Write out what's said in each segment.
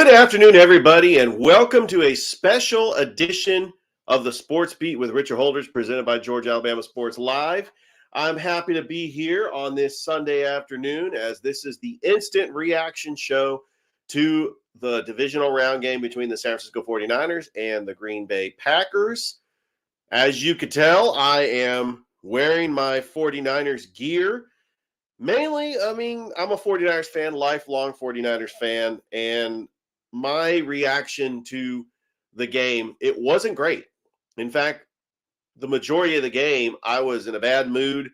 Good afternoon, everybody, and welcome to a special edition of the Sports Beat with Richard Holdridge, presented by Georgia Alabama Sports Live. I'm happy to be here on this Sunday afternoon, as this is the instant reaction show to the divisional round game between the San Francisco 49ers and the Green Bay Packers. As you could tell, I am wearing my 49ers gear. Mainly, I'm a 49ers fan, lifelong 49ers fan, and my reaction to the game, it wasn't great. In fact, the majority of the game, I was in a bad mood.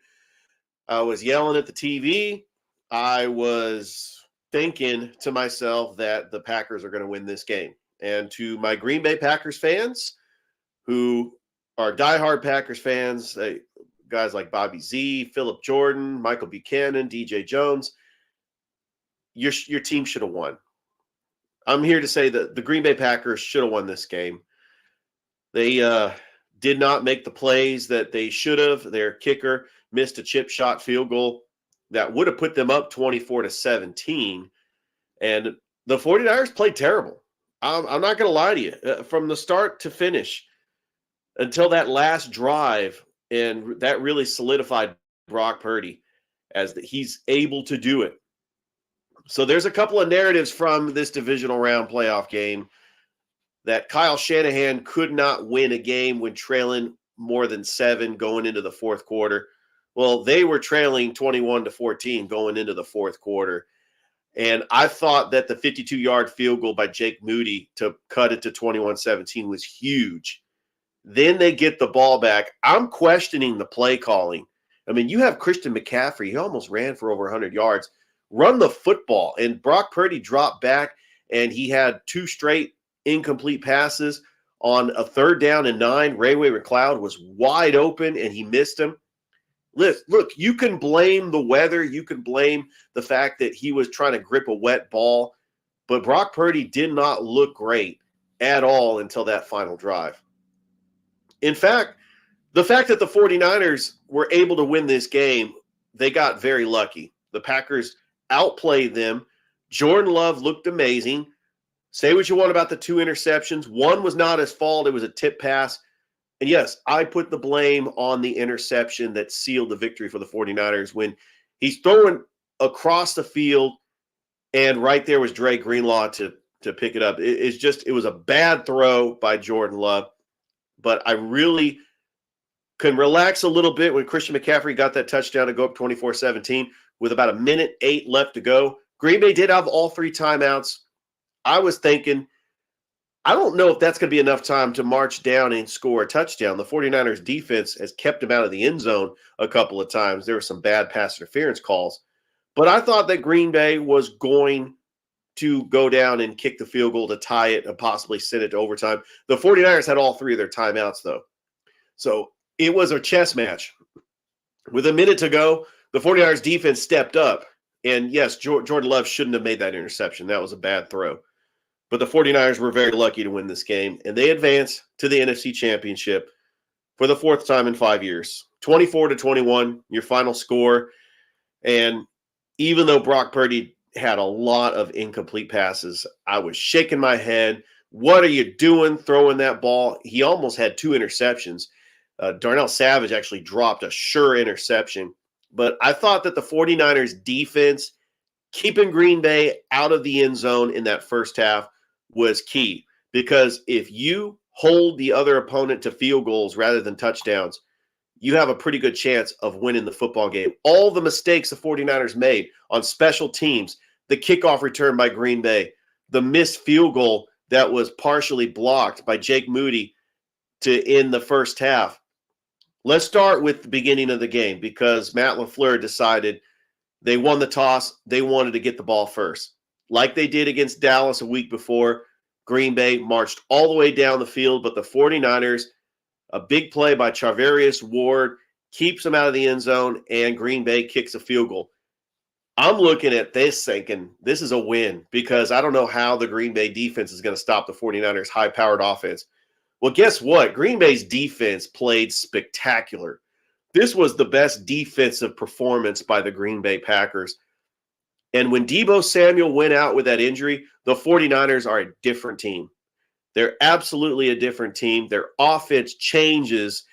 I was yelling at the TV. I was thinking to myself that the Packers are going to win this game. And to my Green Bay Packers fans who are diehard Packers fans, guys like Bobby Z, Philip Jordan, Michael Buchanan, DJ Jones, your team should have won. I'm here to say that the Green Bay Packers should have won this game. They did not make the plays that they should have. Their kicker missed a chip shot field goal that would have put them up 24-17. And the 49ers played terrible. I'm not going to lie to you. From the start to finish, until that last drive, and that really solidified Brock Purdy as he's able to do it. So there's a couple of narratives from this divisional round playoff game that Kyle Shanahan could not win a game when trailing more than 7 going into the fourth quarter. Well, they were trailing 21-14 going into the fourth quarter. And I thought that the 52-yard field goal by Jake Moody to cut it to 21-17 was huge. Then they get the ball back. I'm questioning the play calling. I mean, you have Christian McCaffrey. He almost ran for over 100 yards. Run the football. And Brock Purdy dropped back, and he had 2 straight incomplete passes. On a 3rd down and 9, Ray-Way McCloud was wide open, and he missed him. Look, you can blame the weather. You can blame the fact that he was trying to grip a wet ball. But Brock Purdy did not look great at all until that final drive. In fact, the fact that the 49ers were able to win this game, they got very lucky. The Packers outplayed them. Jordan Love looked amazing. Say what you want about the 2 interceptions. One was not his fault. It was a tip pass. And yes, I put the blame on the interception that sealed the victory for the 49ers when he's throwing across the field, and right there was Dre Greenlaw to pick it up. It was a bad throw by Jordan Love. But I really can relax a little bit when Christian McCaffrey got that touchdown to go up 24-17 with about 1:08 left to go. Green Bay did have all 3 timeouts. I was thinking, I don't know if that's going to be enough time to march down and score a touchdown. The 49ers defense has kept him out of the end zone a couple of times. There were some bad pass interference calls. But I thought that Green Bay was going to go down and kick the field goal to tie it and possibly send it to overtime. The 49ers had all 3 of their timeouts, though. So it was a chess match. With a minute to go, the 49ers defense stepped up. And yes, Jordan Love shouldn't have made that interception. That was a bad throw. But the 49ers were very lucky to win this game, and they advanced to the NFC Championship for the 4th time in 5 years. 24-21, your final score. And even though Brock Purdy had a lot of incomplete passes, I was shaking my head. What are you doing throwing that ball? He almost had 2 interceptions. Darnell Savage actually dropped a sure interception. But I thought that the 49ers defense, keeping Green Bay out of the end zone in that first half, was key. Because if you hold the other opponent to field goals rather than touchdowns, you have a pretty good chance of winning the football game. All the mistakes the 49ers made on special teams, the kickoff return by Green Bay, the missed field goal that was partially blocked by Jake Moody to end the first half. Let's start with the beginning of the game, because Matt LaFleur decided they won the toss. They wanted to get the ball first. Like they did against Dallas a week before, Green Bay marched all the way down the field, but the 49ers, a big play by Charvarius Ward, keeps them out of the end zone, and Green Bay kicks a field goal. I'm looking at this thinking this is a win, because I don't know how the Green Bay defense is going to stop the 49ers' high-powered offense. Well, guess what? Green Bay's defense played spectacular. This was the best defensive performance by the Green Bay Packers. And when Deebo Samuel went out with that injury, the 49ers are a different team. They're absolutely a different team. Their offense changes,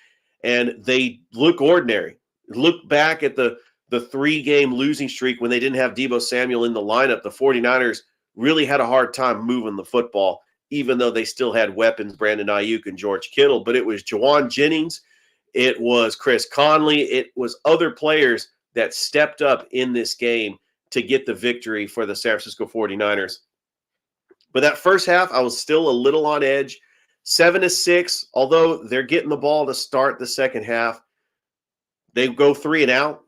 and they look ordinary. Look back at the 3-game losing streak when they didn't have Deebo Samuel in the lineup. The 49ers really had a hard time moving the football, even though they still had weapons, Brandon Ayuk and George Kittle. But it was Jawan Jennings, it was Chris Conley, it was other players that stepped up in this game to get the victory for the San Francisco 49ers. But that first half, I was still a little on edge. 7-6, although they're getting the ball to start the second half. They go 3 and out.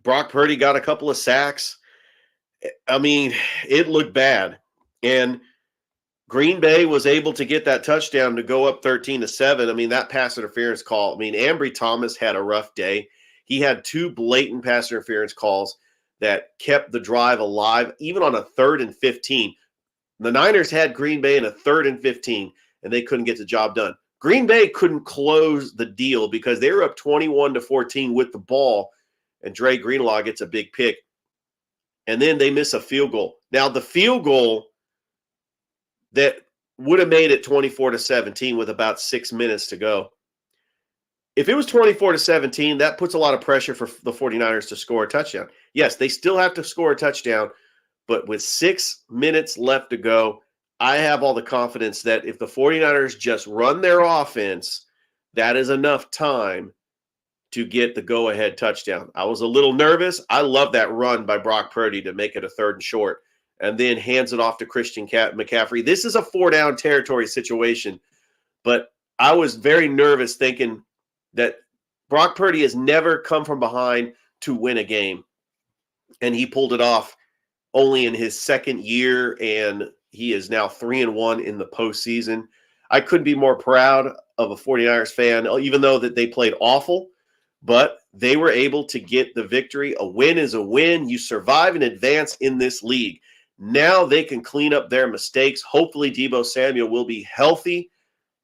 Brock Purdy got a couple of sacks. I mean, it looked bad. And Green Bay was able to get that touchdown to go up 13-7. I mean, that pass interference call. I mean, Ambry Thomas had a rough day. He had 2 blatant pass interference calls that kept the drive alive, even on a 3rd and 15. The Niners had Green Bay in a 3rd and 15, and they couldn't get the job done. Green Bay couldn't close the deal because they were up 21-14 with the ball, and Dre Greenlaw gets a big pick. And then they miss a field goal. Now, the field goal that would have made it 24-17 with about 6 minutes to go. If it was 24-17, that puts a lot of pressure for the 49ers to score a touchdown. Yes, they still have to score a touchdown, but with 6 minutes left to go, I have all the confidence that if the 49ers just run their offense, that is enough time to get the go-ahead touchdown. I was a little nervous. I love that run by Brock Purdy to make it a 3rd and short, and then hands it off to Christian McCaffrey. This is a 4-down territory situation, but I was very nervous thinking that Brock Purdy has never come from behind to win a game, and he pulled it off only in his 2nd year, and he is now 3-1 in the postseason. I couldn't be more proud of a 49ers fan, even though that they played awful, but they were able to get the victory. A win is a win. You survive and advance in this league. Now they can clean up their mistakes. Hopefully Deebo Samuel will be healthy,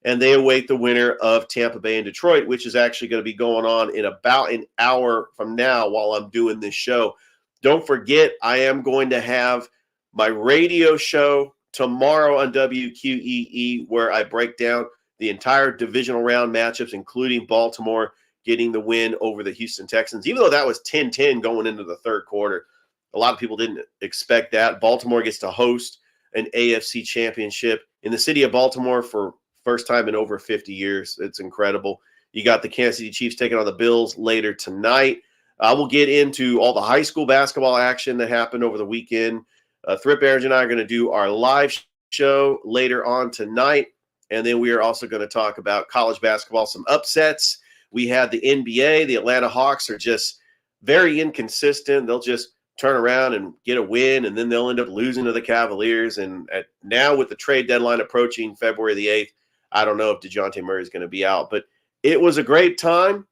and they await the winner of Tampa Bay and Detroit, which is actually going to be going on in about an hour from now while I'm doing this show. Don't forget, I am going to have my radio show tomorrow on WQEE where I break down the entire divisional round matchups, including Baltimore getting the win over the Houston Texans, even though that was 10-10 going into the 3rd quarter. A lot of people didn't expect that. Baltimore gets to host an AFC championship in the city of Baltimore for first time in over 50 years. It's incredible. You got the Kansas City Chiefs taking on the Bills later tonight. I will get into all the high school basketball action that happened over the weekend. Thrip Erge and I are going to do our live show later on tonight. And then we are also going to talk about college basketball, some upsets. We had the NBA. The Atlanta Hawks are just very inconsistent. They'll just turn around and get a win, and then they'll end up losing to the Cavaliers. And now with the trade deadline approaching February the 8th, I don't know if DeJounte Murray is going to be out. But it was a great time.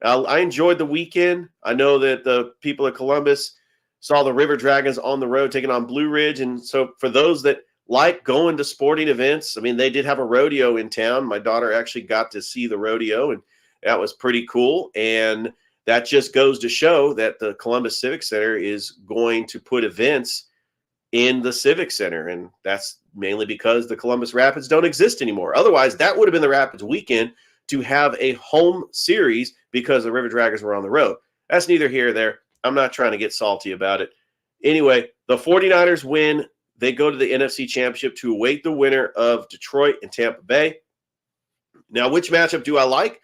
I enjoyed the weekend. I know that the people of Columbus saw the River Dragons on the road taking on Blue Ridge. And so for those that like going to sporting events, I mean, they did have a rodeo in town. My daughter actually got to see the rodeo, and that was pretty cool. And that just goes to show that the Columbus Civic Center is going to put events in the Civic Center. And that's mainly because the Columbus Rapids don't exist anymore. Otherwise, that would have been the Rapids weekend to have a home series because the River Dragons were on the road. That's neither here nor there. I'm not trying to get salty about it. Anyway, the 49ers win. They go to the NFC Championship to await the winner of Detroit and Tampa Bay. Now, which matchup do I like?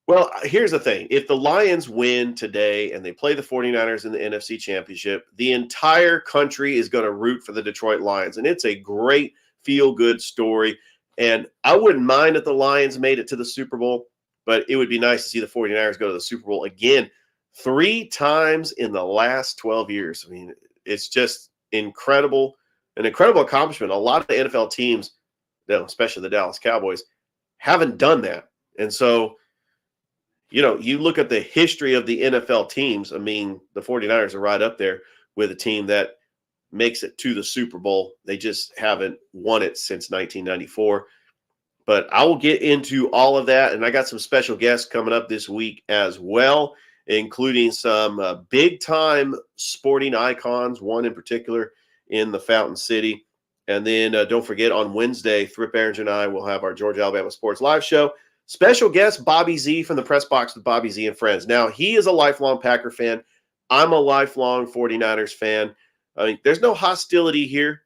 Well, here's the thing. If the Lions win today and they play the 49ers in the NFC Championship, the entire country is going to root for the Detroit Lions. And it's a great feel-good story. And I wouldn't mind if the Lions made it to the Super Bowl, but it would be nice to see the 49ers go to the Super Bowl again 3 times in the last 12 years. I mean, it's just incredible, an incredible accomplishment. A lot of the NFL teams, especially the Dallas Cowboys, haven't done that. And so, you look at the history of the NFL teams. I mean, the 49ers are right up there with a team that makes it to the Super Bowl. They just haven't won it since 1994. But I will get into all of that, and I got some special guests coming up this week as well. including some big-time sporting icons, one in particular in the Fountain City. And then don't forget, on Wednesday, Thrip Behrens and I will have our Georgia Alabama Sports Live show. Special guest, Bobby Z from the Press Box with Bobby Z and Friends. Now, he is a lifelong Packer fan. I'm a lifelong 49ers fan. I mean, there's no hostility here.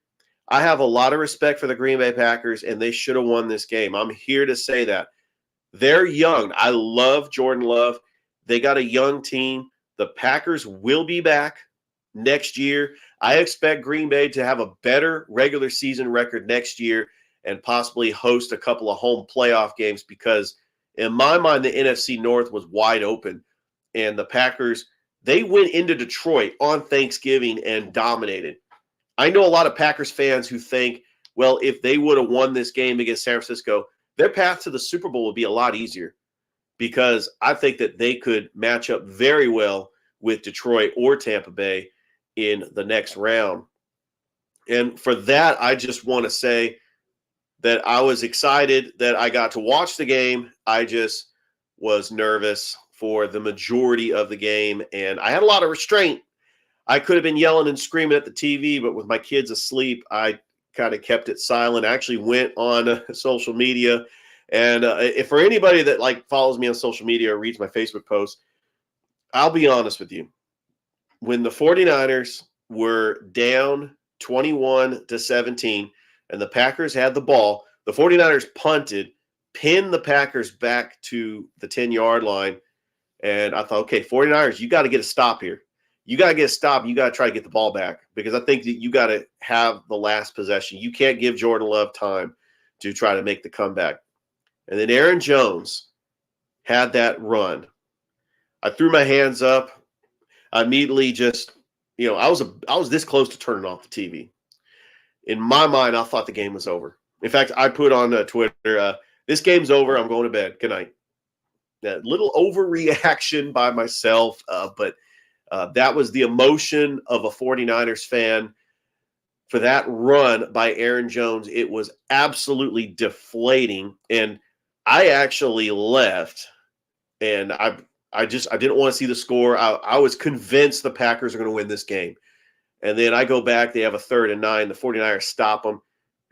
I have a lot of respect for the Green Bay Packers, and they should have won this game. I'm here to say that. They're young. I love Jordan Love. They got a young team. The Packers will be back next year. I expect Green Bay to have a better regular season record next year and possibly host a couple of home playoff games because, in my mind, the NFC North was wide open. And the Packers, they went into Detroit on Thanksgiving and dominated. I know a lot of Packers fans who think, well, if they would have won this game against San Francisco, their path to the Super Bowl would be a lot easier because I think that they could match up very well with Detroit or Tampa Bay in the next round. And for that, I just want to say that I was excited that I got to watch the game. I just was nervous for the majority of the game, and I had a lot of restraint. I could have been yelling and screaming at the TV, but with my kids asleep, I kind of kept it silent. I actually went on social media. And if for anybody that follows me on social media or reads my Facebook posts, I'll be honest with you. When the 49ers were down 21-17 and the Packers had the ball, the 49ers punted, pinned the Packers back to the 10-yard line. And I thought, okay, 49ers, you got to get a stop here. You got to get a stop. You got to try to get the ball back because I think that you got to have the last possession. You can't give Jordan Love time to try to make the comeback. And then Aaron Jones had that run. I threw my hands up. I immediately just, I was this close to turning off the TV. In my mind, I thought the game was over. In fact, I put on Twitter, this game's over. I'm going to bed. Good night. That little overreaction by myself, but that was the emotion of a 49ers fan for that run by Aaron Jones. It was absolutely deflating. And I actually left, and I didn't want to see the score. I was convinced the Packers are going to win this game. And then I go back. They have a 3rd and 9. The 49ers stop them.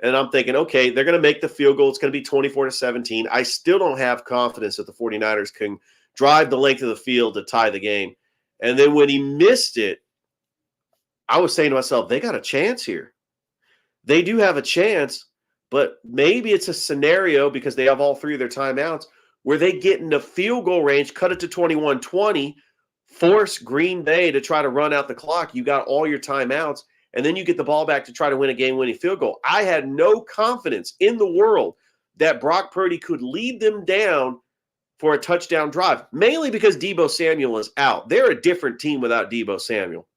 And I'm thinking, okay, they're going to make the field goal. It's going to be 24-17. I still don't have confidence that the 49ers can drive the length of the field to tie the game. And then when he missed it, I was saying to myself, they got a chance here. They do have a chance, but maybe it's a scenario because they have all 3 of their timeouts where they get into field goal range, cut it to 21-20, force Green Bay to try to run out the clock. You got all your timeouts, and then you get the ball back to try to win a game-winning field goal. I had no confidence in the world that Brock Purdy could lead them down for a touchdown drive, mainly because Deebo Samuel is out. They're a different team without Deebo Samuel.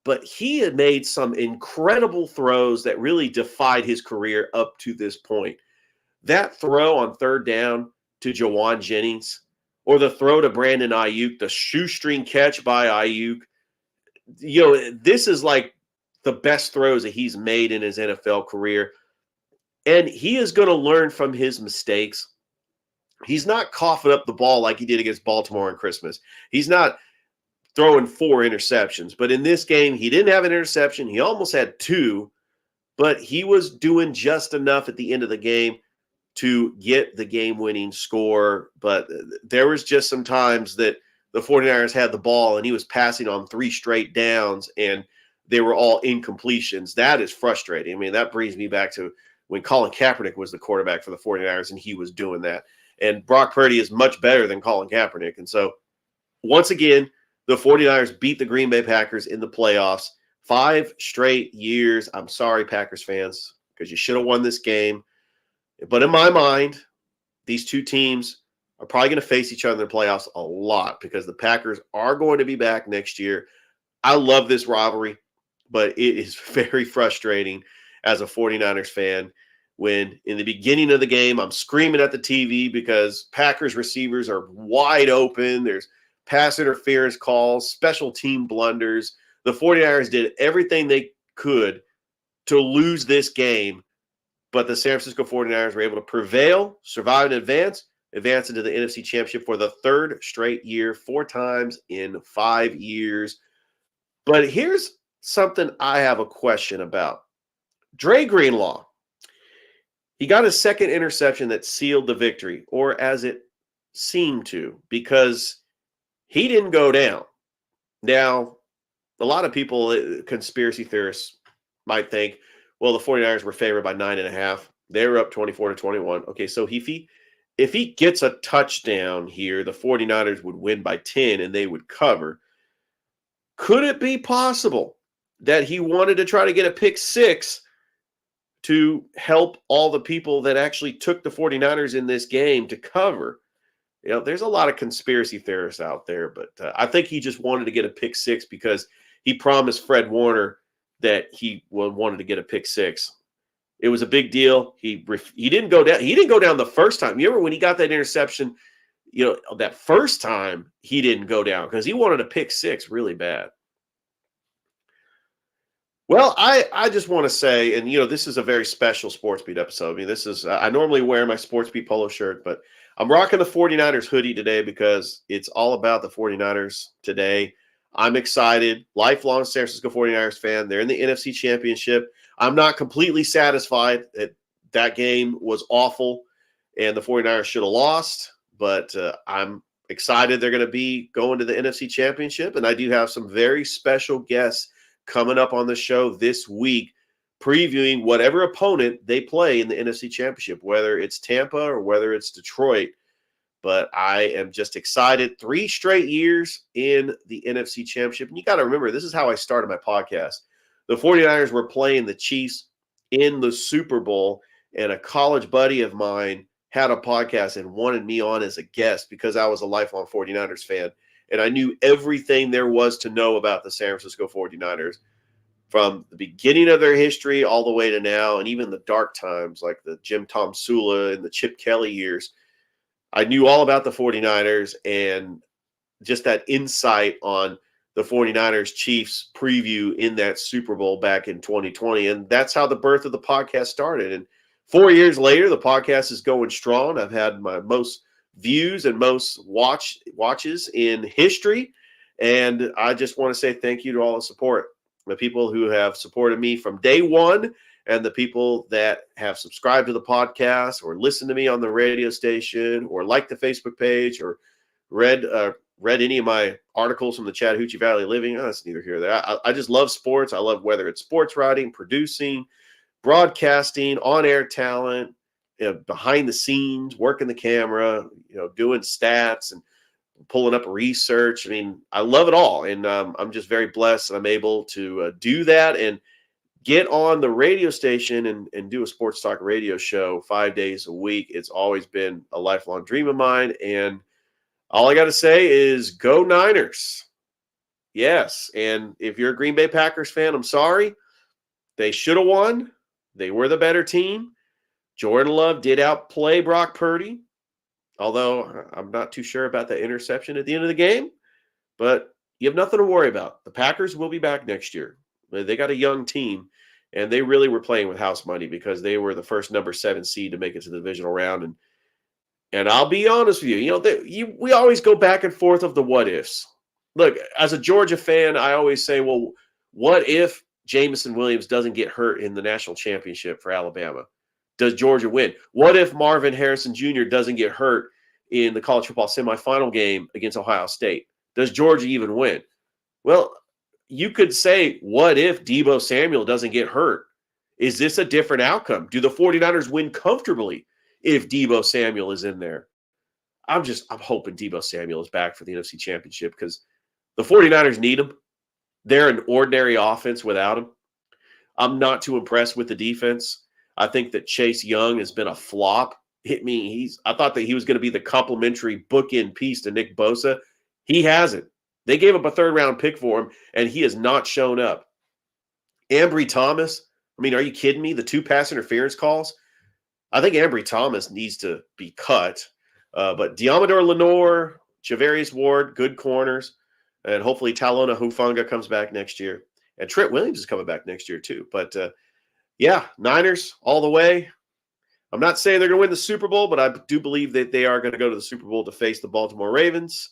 But he had made some incredible throws that really defied his career up to this point. That throw on 3rd down to Jawan Jennings, or the throw to Brandon Ayuk, the shoestring catch by Ayuk, this is like the best throws that he's made in his NFL career. And he is going to learn from his mistakes. He's not coughing up the ball like he did against Baltimore on Christmas. He's not throwing 4 interceptions. But in this game, he didn't have an interception. He almost had 2, but he was doing just enough at the end of the game to get the game-winning score. But there was just some times that the 49ers had the ball and he was passing on 3 straight downs and they were all incompletions. That is frustrating. I mean, that brings me back to when Colin Kaepernick was the quarterback for the 49ers and he was doing that. And Brock Purdy is much better than Colin Kaepernick. And so, once again, the 49ers beat the Green Bay Packers in the playoffs. 5 straight years. I'm sorry, Packers fans, because you should have won this game. But in my mind, these two teams are probably going to face each other in the playoffs a lot because the Packers are going to be back next year. I love this rivalry, but it is very frustrating as a 49ers fan when in the beginning of the game, I'm screaming at the TV because Packers receivers are wide open. There's pass interference calls, special team blunders. The 49ers did everything they could to lose this game, but the San Francisco 49ers were able to prevail, survive in advance, advance into the NFC Championship for the third straight year, 4 times in 5 years. But here's something I have a question about. Dre Greenlaw, he got his second interception that sealed the victory, or as it seemed to, because he didn't go down. Now, a lot of people, conspiracy theorists, might think, well, the 49ers were favored by 9.5. They were up 24-21. Okay, so if he gets a touchdown here, the 49ers would win by 10 and they would cover. Could it be possible that he wanted to try to get a pick six to help all the people that actually took the 49ers in this game to cover? You know, there's a lot of conspiracy theorists out there, but I think he just wanted to get a pick six because he promised Fred Warner that he wanted to get a pick six. It was a big deal. He didn't go down. He didn't go down the first time. You remember when he got that interception? You know, that first time he didn't go down because he wanted a pick six really bad. Well, I just want to say, and this is a very special Sports Beat episode. I mean, this is I normally wear my Sports Beat polo shirt, but I'm rocking the 49ers hoodie today because it's all about the 49ers today. I'm excited. Lifelong San Francisco 49ers fan. They're in the NFC Championship. I'm not completely satisfied that game was awful and the 49ers should have lost, but I'm excited they're going to be going to the NFC Championship, and I do have some very special guests coming up on the show this week, previewing whatever opponent they play in the NFC Championship, whether it's Tampa or whether it's Detroit. But I am just excited. 3 straight years in the NFC Championship. And you got to remember, this is how I started my podcast. The 49ers were playing the Chiefs in the Super Bowl, and a college buddy of mine had a podcast and wanted me on as a guest because I was a lifelong 49ers fan. And I knew everything there was to know about the San Francisco 49ers from the beginning of their history all the way to now, and even the dark times like the Jim Tom Sula and the Chip Kelly years. I knew all about the 49ers and just that insight on the 49ers Chiefs preview in that Super Bowl back in 2020. And that's how the birth of the podcast started. And 4 years later, the podcast is going strong. I've had my most views and most watches in history. And I just want to say thank you to all the support, the people who have supported me from day one, and the people that have subscribed to the podcast or listened to me on the radio station or liked the Facebook page or read any of my articles from the Chattahoochee Valley Living. Oh, that's neither here nor there. I just love sports. I love whether it's sports writing, producing, broadcasting, on-air talent, behind the scenes, working the camera, doing stats and pulling up research. I mean, I love it all. And I'm just very blessed that I'm able to do that and get on the radio station and do a sports talk radio show 5 days a week. It's always been a lifelong dream of mine. And all I got to say is go Niners. Yes. And if you're a Green Bay Packers fan, I'm sorry. They should have won. They were the better team. Jordan Love did outplay Brock Purdy, although I'm not too sure about the interception at the end of the game. But you have nothing to worry about. The Packers will be back next year. They got a young team, and they really were playing with house money because they were the first number 7 seed to make it to the divisional round. And I'll be honest with you, we always go back and forth of the what ifs. Look, as a Georgia fan, I always say, well, what if Jamison Williams doesn't get hurt in the national championship for Alabama? Does Georgia win? What if Marvin Harrison Jr. doesn't get hurt in the college football semifinal game against Ohio State? Does Georgia even win? Well, you could say, what if Deebo Samuel doesn't get hurt? Is this a different outcome? Do the 49ers win comfortably if Deebo Samuel is in there? I'm hoping Deebo Samuel is back for the NFC Championship because the 49ers need him. They're an ordinary offense without him. I'm not too impressed with the defense. I think that Chase Young has been a flop. I thought that he was going to be the complimentary bookend piece to Nick Bosa. He hasn't. They gave up a 3rd-round pick for him, and he has not shown up. Ambry Thomas, I mean, are you kidding me? The 2 pass interference calls? I think Ambry Thomas needs to be cut. But Diamador Lenore, Javarius Ward, good corners, and hopefully Talona Hufanga comes back next year. And Trent Williams is coming back next year too. But, yeah, Niners all the way. I'm not saying they're going to win the Super Bowl, but I do believe that they are going to go to the Super Bowl to face the Baltimore Ravens.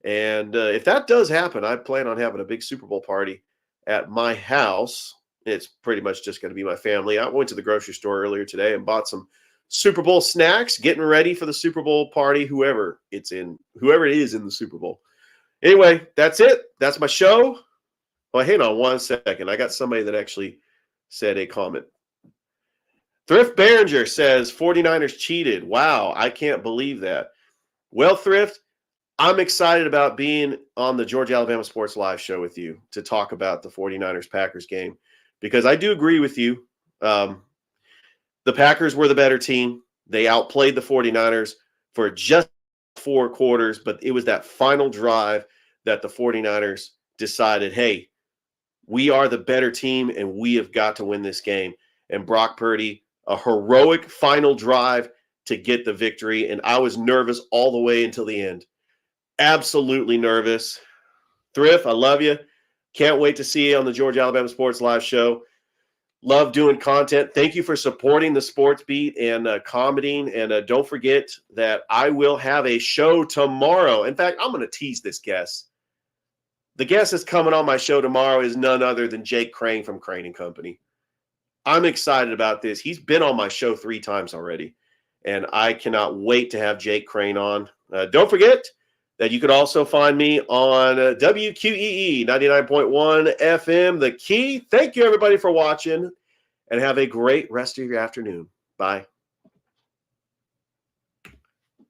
And if that does happen, I plan on having a big Super Bowl party at my house. It's pretty much just going to be my family. I went to the grocery store earlier today and bought some Super Bowl snacks, getting ready for the Super Bowl party, whoever it is in the Super Bowl. Anyway, that's it. That's my show. Well, hang on one second. I got somebody that actually said a comment. Thrift Behringer says 49ers cheated. Wow, I can't believe that. Well, Thrift, I'm excited about being on the Georgia Alabama Sports Live show with you to talk about the 49ers-Packers game because I do agree with you. The Packers were the better team. They outplayed the 49ers for just 4 quarters, but it was that final drive that the 49ers decided, hey, we are the better team and we have got to win this game. And Brock Purdy, a heroic final drive to get the victory. And I was nervous all the way until the end. Absolutely nervous. Thrift, I love you. Can't wait to see you on the Georgia Alabama Sports Live show. Love doing content. Thank you for supporting the Sports Beat and commenting. And don't forget that I will have a show tomorrow. In fact, I'm going to tease this guest. The guest that's coming on my show tomorrow is none other than Jake Crane from Crane & Company. I'm excited about this. He's been on my show 3 times already, and I cannot wait to have Jake Crane on. Don't forget that you could also find me on WQEE 99.1 FM, The Key. Thank you, everybody, for watching, and have a great rest of your afternoon. Bye.